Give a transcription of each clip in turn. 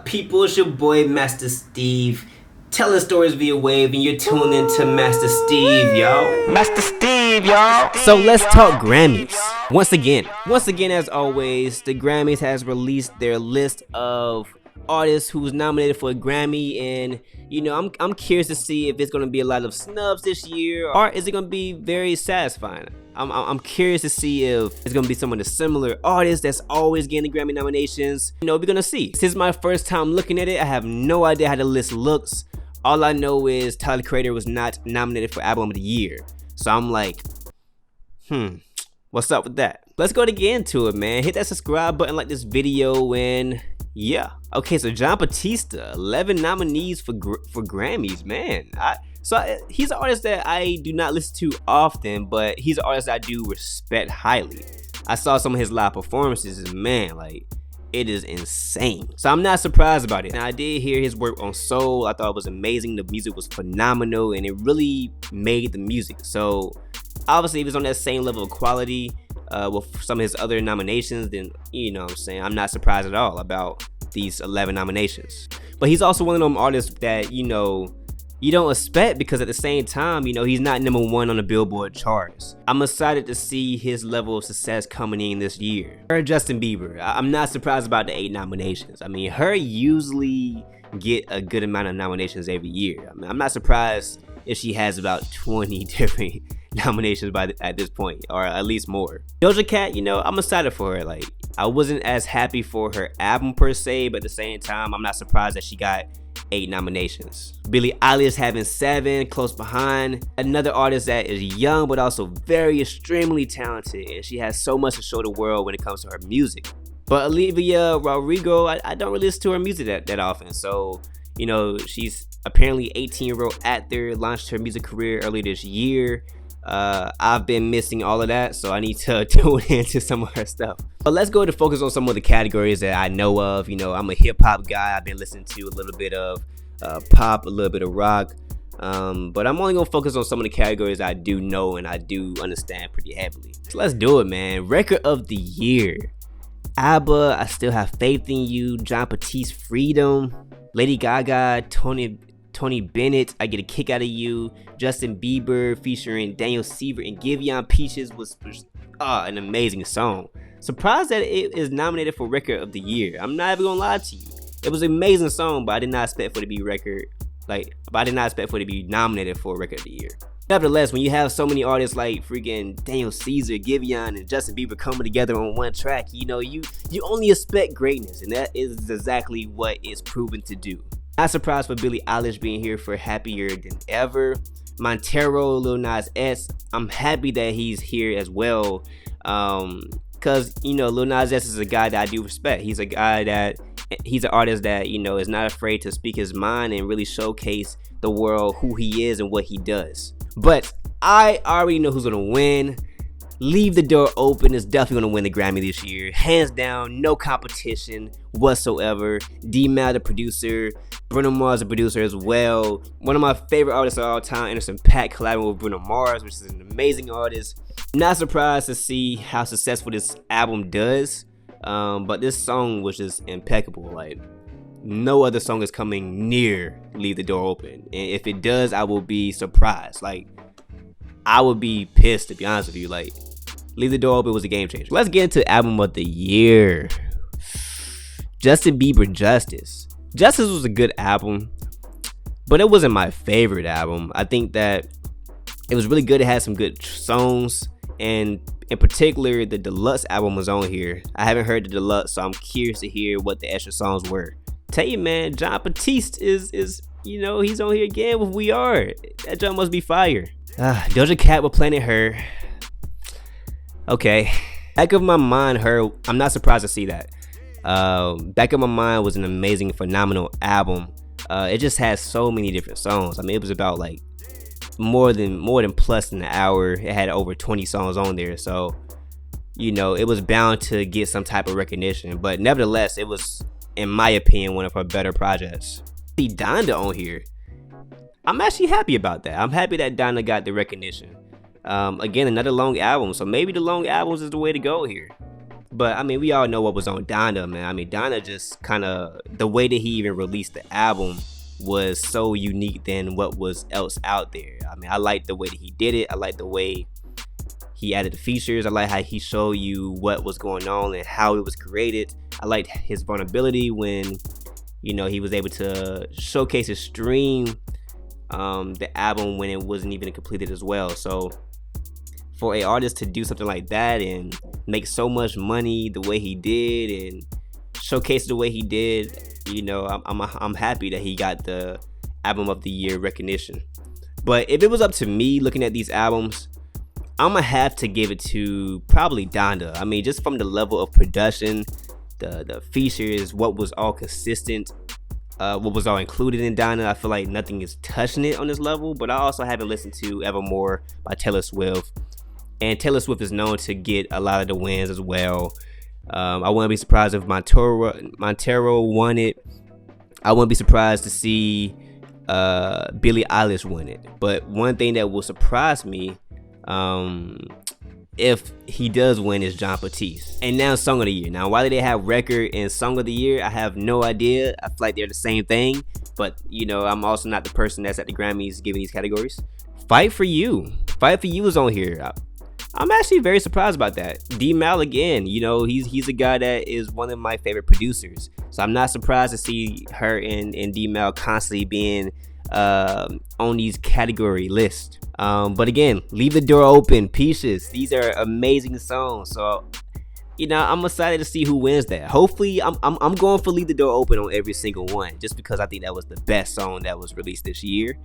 people? It's your boy Master Steve, telling stories via wave, and you're tuned into Master Steve, y'all. Master Steve, y'all. So let's talk Grammys. Once again, as always, the Grammys has released their list of artists who's nominated for a Grammy, and you know, I'm curious to see if it's gonna be a lot of snubs this year, or is it gonna be very satisfying. I'm curious to see if it's gonna be some of the similar artists that's always getting the Grammy nominations. You know, we're gonna see. This is my first time looking at it. I have no idea how the list looks. All I know is Tyler the Creator was not nominated for Album of the Year. So I'm like, what's up with that? Let's go to get into it, man. Hit that subscribe button, like this video, and yeah. Okay, so Jon Batista, 11 nominees for Grammys, man. He's an artist that I do not listen to often, but he's an artist I do respect highly. I saw some of his live performances, and man, like, it is insane. So I'm not surprised about it. Now, I did hear his work on Soul. I thought it was amazing. The music was phenomenal, and it really made the music. So obviously, if it's on that same level of quality with some of his other nominations, then, you know what I'm saying, I'm not surprised at all about these 11 nominations. But he's also one of them artists that, you know, you don't expect, because at the same time, you know, he's not #1 on the Billboard charts. I'm excited to see his level of success coming in this year. Her, Justin Bieber, I'm not surprised about the 8 nominations. I mean, her usually get a good amount of nominations every year. I mean, I'm not surprised if she has about 20 different nominations at this point, or at least more. Doja Cat, you know, I'm excited for her. Like, I wasn't as happy for her album per se, but at the same time, I'm not surprised that she got 8 nominations. Billie Eilish having 7, close behind. Another artist that is young but also very extremely talented, and she has so much to show the world when it comes to her music. But Olivia Rodrigo, I don't really listen to her music that often. So, you know, she's apparently 18-year-old actor, launched her music career early this year. I've been missing all of that, so I need to tune into some of her stuff. But let's go to focus on some of the categories that I know of. You know, I'm a hip-hop guy. I've been listening to a little bit of pop, a little bit of rock, but I'm only gonna focus on some of the categories I do know and I do understand pretty heavily. So let's do it, man. Record of the Year: Abba, I Still Have Faith in You. Jon Batiste, Freedom. Lady Gaga, Tony Bennett, I Get a Kick Out of You. Justin Bieber featuring Daniel Seaver and Giveon Peaches was an amazing song. Surprised that it is nominated for Record of the Year. I'm not even gonna lie to you. It was an amazing song, but I did not expect for it to be nominated for Record of the Year. Nevertheless, when you have so many artists like freaking Daniel Caesar, Giveon, and Justin Bieber coming together on one track, you know, you only expect greatness, and that is exactly what it's proven to do. Not surprised for Billie Eilish being here for Happier Than Ever. Montero, Lil Nas X, I'm happy that he's here as well, because, you know, Lil Nas X is a guy that I do respect. He's an artist that, you know, is not afraid to speak his mind and really showcase the world who he is and what he does. But I already know who's gonna win. Leave the Door Open is definitely gonna win the Grammy this year, hands down, no competition whatsoever. D-Mal, the producer, Bruno Mars, the producer as well. One of my favorite artists of all time, Anderson .Paak, collaborating with Bruno Mars, which is an amazing artist. Not surprised to see how successful this album does, but this song was just impeccable. Like, no other song is coming near Leave the Door Open, and if it does, I will be surprised. Like, I would be pissed, to be honest with you. Like, Leave the Door Open was a game changer. Let's get into Album of the Year. Justin Bieber, Justice. Justice was a good album, but it wasn't my favorite album. I think that it was really good. It had some good songs, and in particular, the deluxe album was on here. I haven't heard the deluxe, so I'm curious to hear what the extra songs were. Tell you, man, Jon Batiste is you know, he's on here again with We Are. That jump must be fire. Doja Cat with Planet Her. Okay. Back of My Mind, Her. I'm not surprised to see that. Back of My Mind was an amazing, phenomenal album. It just has so many different songs. I mean, it was about like more than plus than an hour. It had over 20 songs on there, so, you know, it was bound to get some type of recognition. But nevertheless, it was, in my opinion, one of her better projects. See Donda on here. I'm actually happy about that. I'm happy that Donda got the recognition. Again, another long album, so maybe the long albums is the way to go here. But I mean, we all know what was on Donda, man. I mean, Donda just kind of, the way that he even released the album was so unique than what was else out there. I mean, I like the way that he did it. I like the way he added the features. I like how he showed you what was going on and how it was created. I liked his vulnerability when, you know, he was able to showcase his stream the album when it wasn't even completed as well. So for a artist to do something like that and make so much money the way he did and showcase the way he did, you know, I'm happy that he got the album of the year recognition. But if it was up to me looking at these albums, I'm gonna have to give it to probably Donda. I mean, just from the level of production, the features, what was all consistent, what was all included in Donda, I feel like nothing is touching it on this level. But I also haven't listened to Evermore by Taylor Swift, and Taylor Swift is known to get a lot of the wins as well. I wouldn't be surprised if Montero won it. I wouldn't be surprised to see Billie Eilish win it. But one thing that will surprise me, if he does win, is Jon Batiste. And now Song of the Year. Now, why do they have record and Song of the Year? I have no idea. I feel like they're the same thing. But, you know, I'm also not the person that's at the Grammys giving these categories. Fight for You. Fight for You is on here. I'm actually very surprised about that. D-Mal again, you know, he's a guy that is one of my favorite producers. So I'm not surprised to see her and D-Mal constantly being on these category lists. But again, Leave the Door Open, Peaches, these are amazing songs. So, you know, I'm excited to see who wins that. Hopefully, I'm going for Leave the Door Open on every single one, just because I think that was the best song that was released this year.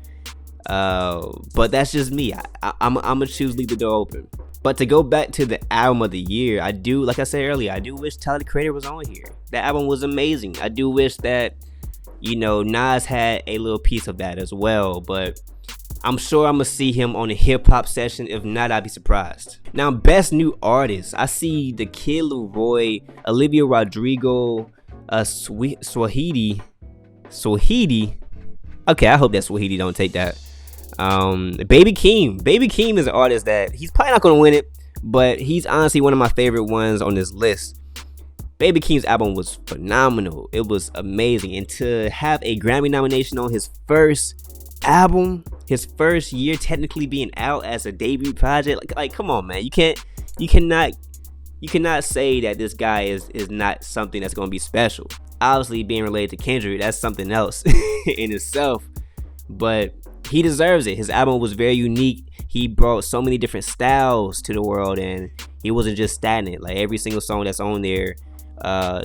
But that's just me. I'm gonna choose Leave the Door Open. But to go back to the album of the year, I do, like I said earlier, I do wish Tyler the Creator was on here. That album was amazing. I do wish that, you know, Nas had a little piece of that as well. But I'm sure I'm gonna see him on a hip hop session. If not, I'd be surprised. Now, best new artist, I see the Kid Laroi, Olivia Rodrigo, Swahidi. Okay, I hope that Swahidi don't take that. Baby Keem is an artist that he's probably not gonna win it, but he's honestly one of my favorite ones on this list. Baby Keem's album was phenomenal. It was amazing, and to have a Grammy nomination on his first album, his first year technically being out as a debut project, like come on, man, you cannot say that this guy is not something that's gonna be special. Obviously, being related to Kendrick, that's something else in itself, but he deserves it. His album was very unique. He brought so many different styles to the world, and he wasn't just stagnant. Like every single song that's on there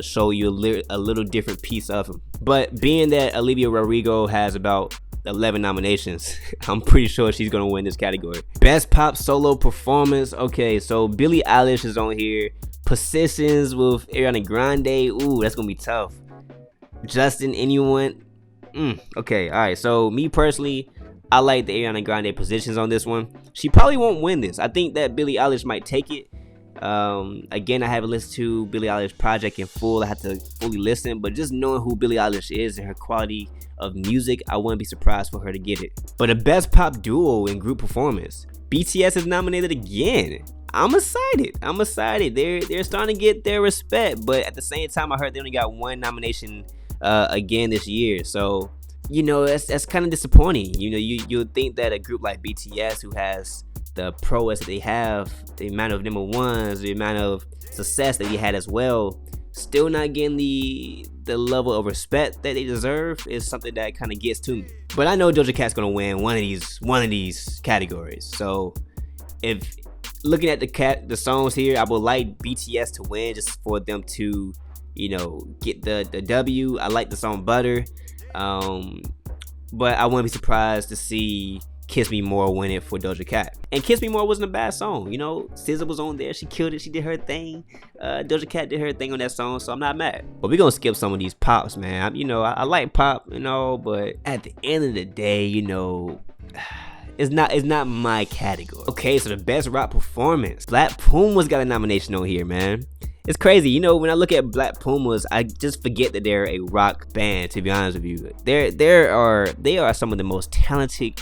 show you a little different piece of him. But being that Olivia Rodrigo has about 11 nominations, I'm pretty sure she's gonna win this category. Best pop solo performance. Okay, so Billie Eilish is on here. Positions with Ariana Grande. Ooh, that's gonna be tough. Justin, anyone? Okay, all right. So me personally, I like the Ariana Grande positions on this one. She probably won't win this. I think that Billie Eilish might take it. Again, I haven't listened to Billie Eilish project in full. I have to fully listen, but just knowing who Billie Eilish is and her quality of music, I wouldn't be surprised for her to get it. But the best pop duo in group performance, BTS is nominated again. I'm excited. They're starting to get their respect, but at the same time, I heard they only got one nomination again this year. So, you know, that's kind of disappointing. You know, you would think that a group like BTS, who has the prowess that they have, the amount of number ones, the amount of success that they had as well, still not getting the level of respect that they deserve, is something that kind of gets to me. But I know Doja Cat's gonna win one of these categories. So if looking at the songs here, I would like BTS to win just for them to, you know, get the W. I like the song Butter. But I wouldn't be surprised to see Kiss Me More win it for Doja Cat. And Kiss Me More wasn't a bad song. You know, SZA was on there. She killed it. She did her thing. Doja Cat did her thing on that song, so I'm not mad. But we're going to skip some of these pops, man. I like pop, you know, but at the end of the day, you know, it's not my category. Okay, so the best rock performance. Black Pumas got a nomination on here, man. It's crazy, you know, when I look at Black Pumas, I just forget that they're a rock band, to be honest with you. They are some of the most talented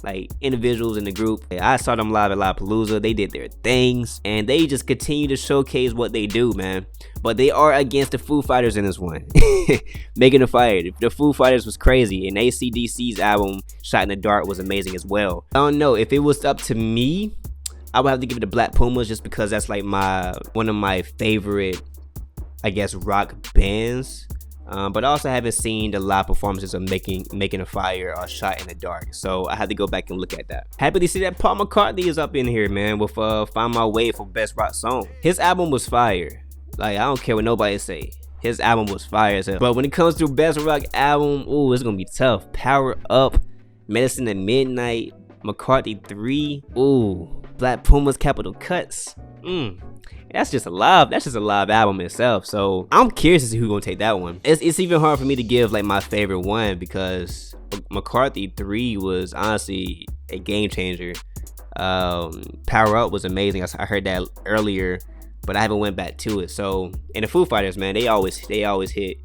like individuals in the group. I saw them live at Lollapalooza. They did their things, and they just continue to showcase what they do, man. But they are against the Foo Fighters in this one. Making a Fire. The Foo Fighters was crazy, and AC/DC's album Shot in the Dark was amazing as well. I don't know, if it was up to me, I would have to give it to Black Pumas, just because that's like one of my favorite, I guess, rock bands. But I also haven't seen the live performances of Making a Fire or Shot in the Dark, so I had to go back and look at that. Happy to see that Paul McCartney is up in here, man, with Find My Way for Best Rock Song. His album was fire. Like, I don't care what nobody say. His album was fire as hell. But when it comes to Best Rock Album, ooh, it's gonna be tough. Power Up, Medicine at Midnight, McCartney 3, ooh, Black Pumas, Capital Cuts. That's just a live album itself. So I'm curious to see who's gonna take that one. It's even hard for me to give like my favorite one, because McCartney 3 was honestly a game changer. Power Up was amazing. I heard that earlier, but I haven't went back to it. So, and the Foo Fighters, man, they always hit.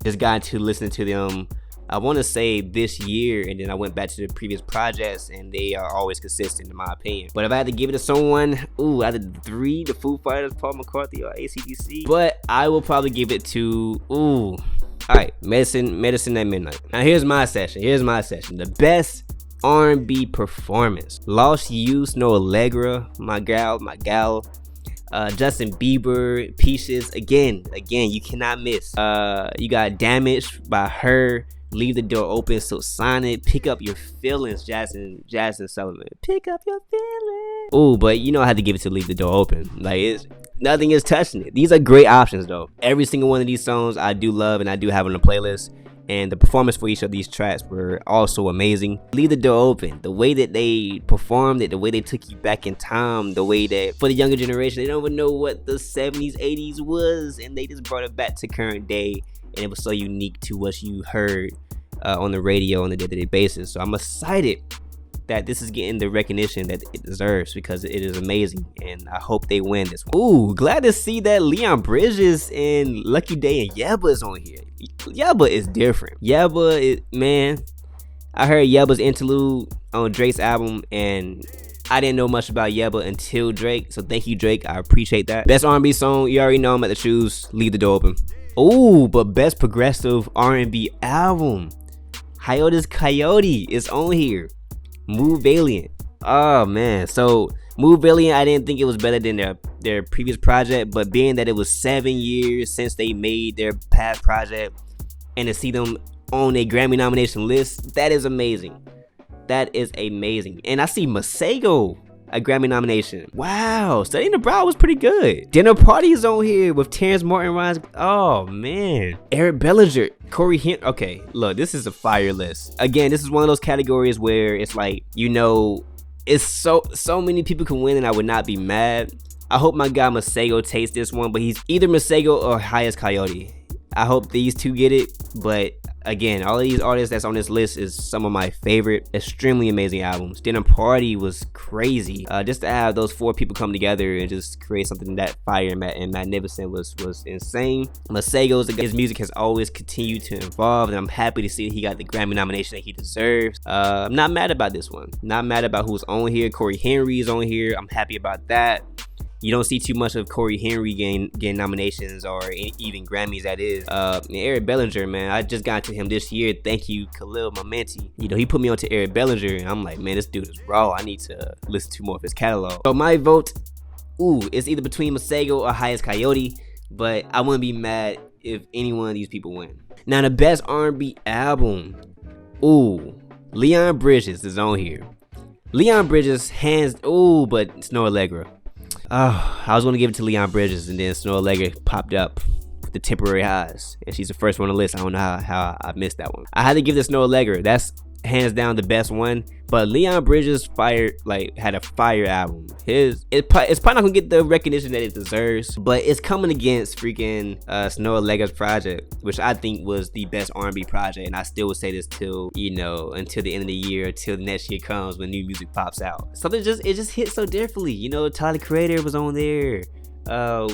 Just got into listening to them, I want to say this year, and then I went back to the previous projects, and they are always consistent in my opinion. But if I had to give it to someone, ooh, out of the three, the Foo Fighters, Paul McCartney, or AC/DC, but I will probably give it to, ooh, all right, Medicine at Midnight. Now here's my session. The best R&B performance: Lost Youth, No Allegra, my gal, Justin Bieber, Peaches, again, you cannot miss. You got Damaged by Her, Leave the Door Open, So Sonic, Pick Up Your Feelings, Jasmine Sullivan, Pick Up Your Feelings. Ooh, but you know I had to give it to Leave the Door Open. Like, nothing is touching it. These are great options though. Every single one of these songs I do love, and I do have on the playlist. And the performance for each of these tracks were also amazing. Leave the Door Open, the way that they performed it, the way they took you back in time, the way that for the younger generation, they don't even know what the 70s, 80s was, and they just brought it back to current day, and it was so unique to what you heard on the radio on a day-to-day basis. So I'm excited that this is getting the recognition that it deserves, because it is amazing, and I hope they win this one. Ooh, glad to see that Leon Bridges and Lucky Day and Yebba is on here. Yebba is different. Yebba is, man, I heard Yebba's interlude on Drake's album, and I didn't know much about Yebba until Drake, so thank you, Drake. I appreciate that. Best R&B song, you already know I'm at the choose Leave the Door Open. Ooh, but best progressive R&B album, Hiatus Coyote is on here. Move Valiant. Oh man, so Move Valiant, I didn't think it was better than their previous project, but being that it was 7 years since they made their past project, and to see them on a Grammy nomination list, that is amazing. That is amazing. And I see Masego a Grammy nomination. Wow, Studying Abroad was pretty good. Dinner Party is on here with Terrence Martin, Ryan. Oh man, Eric Bellinger, Corey Henry. Okay, look, this is a fire list. Again, this is one of those categories where it's like, you know, it's so many people can win, and I would not be mad. I hope my guy Masego takes this one, but he's either Masego or Hiatus Coyote. I hope these two get it, but again, all of these artists that's on this list is some of my favorite, extremely amazing albums. Dinner Party was crazy. Just to have those four people come together and just create something that fire and magnificent was insane. Masego's, his music has always continued to evolve, and I'm happy to see that he got the Grammy nomination that he deserves. I'm not mad about this one. Not mad about who's on here. Corey Henry is on here. I'm happy about that. You don't see too much of Corey Henry getting nominations or even Grammys, that is. Eric Bellinger, man, I just got to him this year. Thank you, Khalil Momenti. You know, he put me onto Eric Bellinger, and I'm like, man, this dude is raw. I need to listen to more of his catalog. So my vote, ooh, it's either between Masego or Hiatus Coyote, but I wouldn't be mad if any one of these people win. Now, the best R&B album, ooh, Leon Bridges is on here. Leon Bridges, but it's No Allegra. Oh, I was going to give it to Leon Bridges, and then Snow Allegra popped up with the Temporary Highs, and she's the first one on the list. I don't know how I missed that one. I had to give this Snow Allegra. That's hands down the best one, but Leon Bridges had a fire album. It's probably not gonna get the recognition that it deserves, but it's coming against freaking Snow Allegra's project, which I think was the best R&B project, and I still would say this until the end of the year, till the next year comes when new music pops out. Something just hit so differently. You know, Tyler the Creator was on there.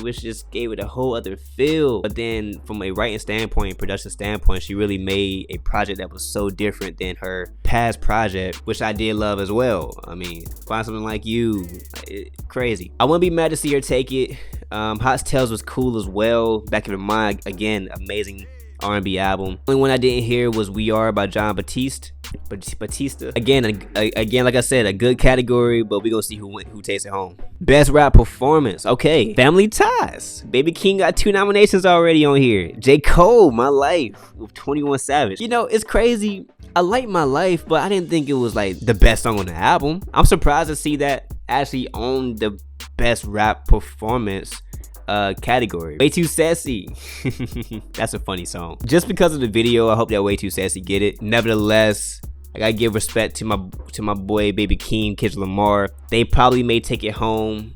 which just gave it a whole other feel. But then from a writing standpoint, production standpoint, she really made a project that was so different than her past project, which I did love as well. I mean, Find Something Like You, crazy. I wouldn't be mad to see her take it. Hot Tales was cool as well. Back in mind, again, amazing R&B album. Only one I didn't hear was We Are by John Batista. Again, like I said, a good category, but we gonna see who takes it home. Best rap performance. Okay, Family Ties. Baby King got 2 nominations already on here. J. Cole, My Life with 21 Savage. You know, it's crazy. I like My Life, but I didn't think it was like the best song on the album. I'm surprised to see that actually on the best rap performance category. Way Too Sassy. That's a funny song. Just because of the video, I hope that Way Too Sassy get it. Nevertheless, I gotta give respect to my boy Baby Keem, Kendrick Lamar. They probably may take it home,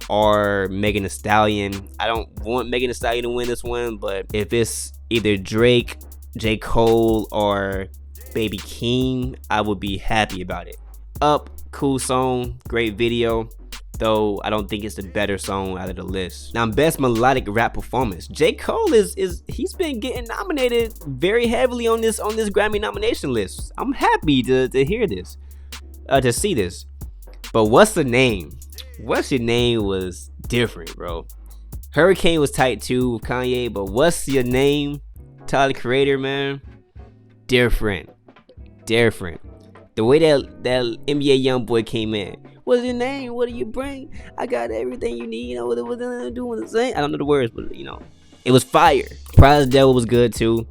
or Megan Thee Stallion. I don't want Megan Thee Stallion to win this one, but if it's either Drake, J. Cole, or Baby Keem, I would be happy about it. Up, cool song, great video, though I don't think it's the better song out of the list. Now, best melodic rap performance. J. Cole he's been getting nominated very heavily on this Grammy nomination list. I'm happy to hear this, to see this. But What's Your Name was different, bro. Hurricane was tight too with Kanye, but What's Your Name, Tyler the Creator, man, different. The way that NBA YoungBoy came in. What's your name? What do you bring? I got everything you need. You know what it was doing the same. I don't know the words, but you know, it was fire. Prize Devil was good too.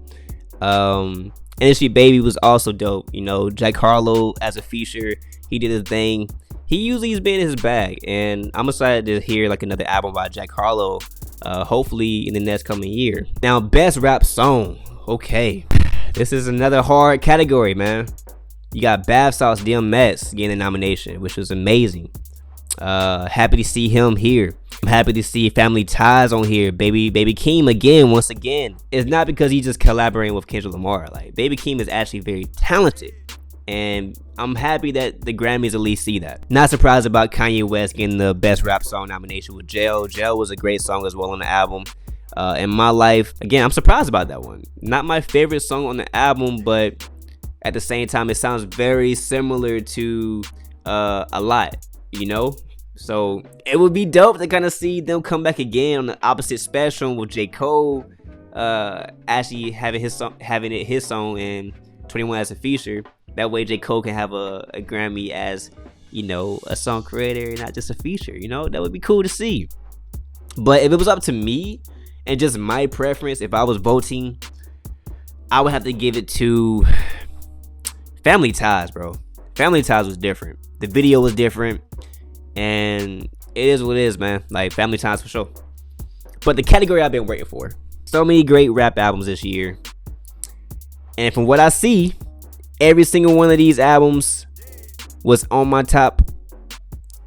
Industry Baby was also dope. You know, Jack Harlow as a feature, he did his thing. He usually has been in his bag, and I'm excited to hear like another album by Jack Harlow. Hopefully in the next coming year. Now, best rap song. Okay, this is another hard category, man. You got Bath Sauce DMX getting a nomination, which was amazing. Happy to see him here. I'm happy to see Family Ties on here. Baby Keem again, once again. It's not because he's just collaborating with Kendrick Lamar. Like, Baby Keem is actually very talented, and I'm happy that the Grammys at least see that. Not surprised about Kanye West getting the best rap song nomination with Jail. Jail was a great song as well on the album. And My Life, again, I'm surprised about that one. Not my favorite song on the album, but at the same time, it sounds very similar to a lot, you know? So it would be dope to kind of see them come back again on the opposite spectrum with J. Cole actually having his song and 21 as a feature. That way J. Cole can have a Grammy as, you know, a song creator and not just a feature, you know? That would be cool to see. But if it was up to me and just my preference, if I was voting, I would have to give it to Family Ties, bro. Family Ties was different. The video was different, and it is what it is, man. Like, Family Ties for sure. But the category I've been waiting for. So many great rap albums this year, and from what I see, every single one of these albums was on my top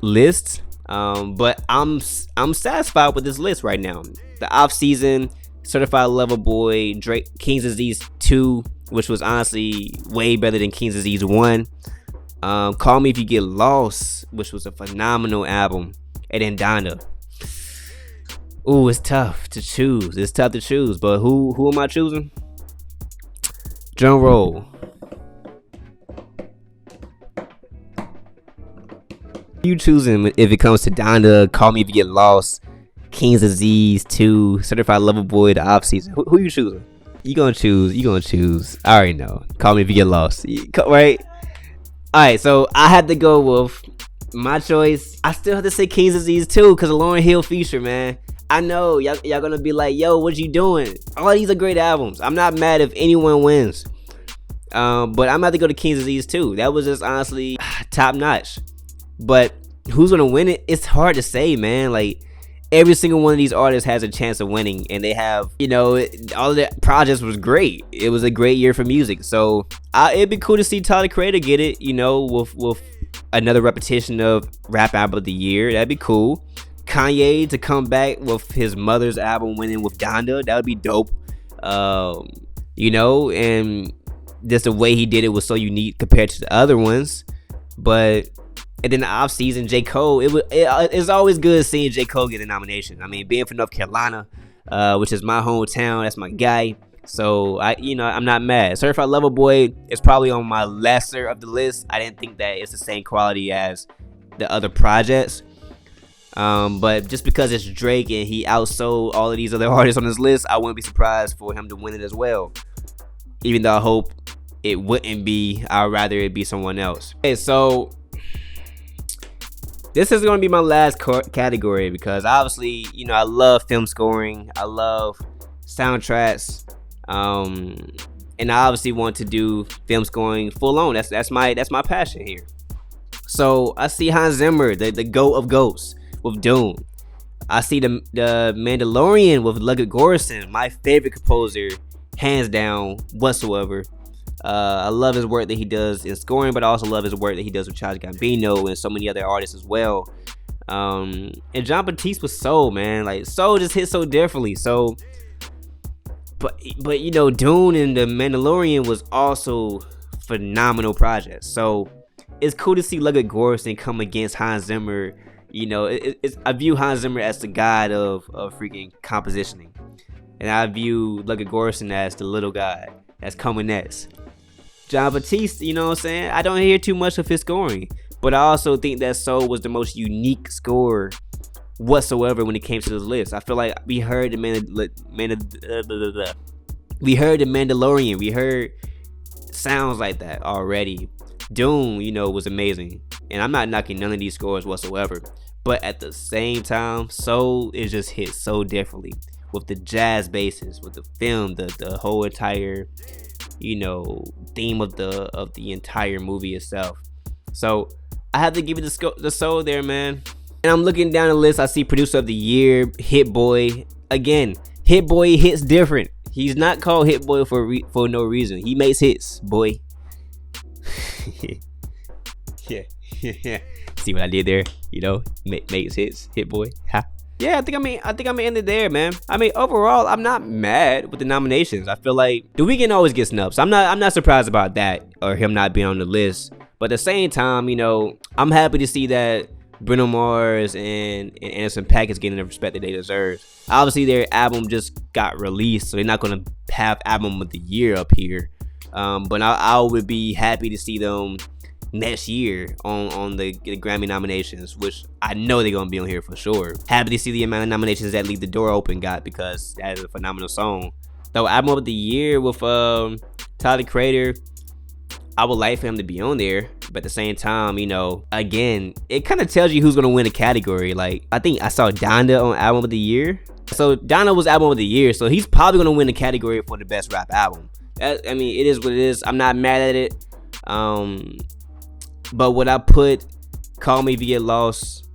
list. But I'm satisfied with this list right now. The Off Season, Certified Lover Boy, Drake, King's Disease 2, which was honestly way better than King's Disease 1. Call Me If You Get Lost, which was a phenomenal album. And then Donda. Ooh, it's tough to choose. But who am I choosing? Drum roll. Who you choosing if it comes to Donda, Call Me If You Get Lost, King's Disease 2, Certified Lover Boy, The Off Season? Who you choosing? You gonna choose. I already know. Call Me If You Get Lost. Right? Alright, so I had to go with my choice. I still have to say King's Disease 2 because of Lauryn Hill feature, man. I know y'all gonna be like, yo, what you doing? All these are great albums. I'm not mad if anyone wins. But I'm about to go to King's Disease 2. That was just honestly top notch. But who's gonna win it? It's hard to say, man. Like, every single one of these artists has a chance of winning, and they have, you know, all of the projects was great. It was a great year for music, so it'd be cool to see Tyler the Creator get it, you know, with another repetition of Rap Album of the Year. That'd be cool. Kanye to come back with his mother's album winning with Donda, that would be dope. You know, and just the way he did it was so unique compared to the other ones. But And then the off season, J. Cole, it's always good seeing J. Cole get a nomination. I mean, being from North Carolina, which is my hometown, that's my guy. So I'm not mad. Certified Lover Boy is probably on my lesser of the list. I didn't think that it's the same quality as the other projects. But just because it's Drake and he outsold all of these other artists on this list, I wouldn't be surprised for him to win it as well. Even though I hope it wouldn't be, I'd rather it be someone else. Okay, so this is going to be my last category because obviously, I love film scoring. I love soundtracks. And I obviously want to do film scoring full on. That's my passion here. So I see Hans Zimmer, the GOAT of GOATs, with Dune. I see the Mandalorian with Ludwig Göransson, my favorite composer, hands down, whatsoever. I love his work that he does in scoring, but I also love his work that he does with Childish Gambino and so many other artists as well. And Jon Batiste with Soul, man. Like, Soul just hit so differently. So, but Dune and the Mandalorian was also phenomenal projects. So it's cool to see Ludwig Göransson come against Hans Zimmer. I view Hans Zimmer as the god of freaking compositioning, and I view Ludwig Göransson as the little guy that's coming next. Jon Batiste, you know what I'm saying? I don't hear too much of his scoring, but I also think that Soul was the most unique score whatsoever when it came to this list. I feel like we heard the Mandalorian, we heard sounds like that already. Dune, was amazing, and I'm not knocking none of these scores whatsoever, but at the same time, Soul is just hit so differently with the jazz basses, with the film, the whole entire theme of the entire movie itself. So I have to give it the Soul there, man. And I'm looking down the list, I see Producer of the Year, Hit Boy. Again, Hit Boy hits different. He's not called Hit Boy for no reason. He makes hits, boy. yeah. See what I did there? Makes hits, Hit Boy. Ha. Yeah, I think I'm gonna end it there, man. I mean, overall, I'm not mad with the nominations. I feel like The Weeknd always gets snubs. I'm not surprised about that or him not being on the list. But at the same time, I'm happy to see that Bruno Mars and Anderson .Paak is getting the respect that they deserve. Obviously, their album just got released, so they're not gonna have Album of the Year up here. But I would be happy to see them next year on the Grammy nominations, which I know they're gonna be on here for sure. Happy to see the amount of nominations that Leave the Door Open got, because that is a phenomenal song. Though Album of the Year with Tyler the Creator, I would like for him to be on there, but at the same time, again, it kind of tells you who's gonna win a category. Like, I think I saw Donda on Album of the Year, so Donda was Album of the Year, so he's probably gonna win the category for the best rap album. It is what it is. I'm not mad at it. But would I put Call Me If You Get Lost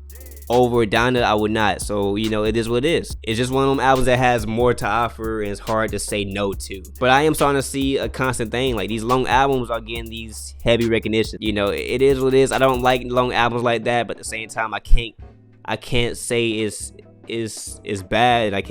over Donda? I would not. So, it is what it is. It's just one of them albums that has more to offer and it's hard to say no to. But I am starting to see a constant thing. Like, these long albums are getting these heavy recognition. It is what it is. I don't like long albums like that, but at the same time, I can't say it's bad. I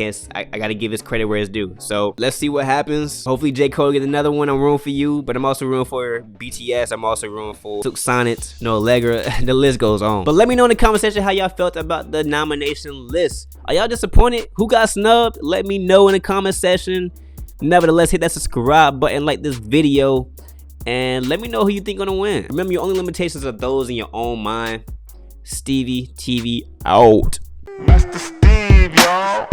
gotta give his credit where it's due. So let's see what happens. Hopefully J. Cole get another one. I'm rooting for you, but I'm also rooting for BTS. I'm also rooting for Silk Sonic, No Allegra. The list goes on. But let me know in the comment section how y'all felt about the nomination list. Are y'all disappointed? Who got snubbed? Let me know in the comment section. Nevertheless, hit that subscribe button, like this video, and let me know who you think gonna win. Remember, your only limitations are those in your own mind. Stevie TV out. Mr. Steve, y'all.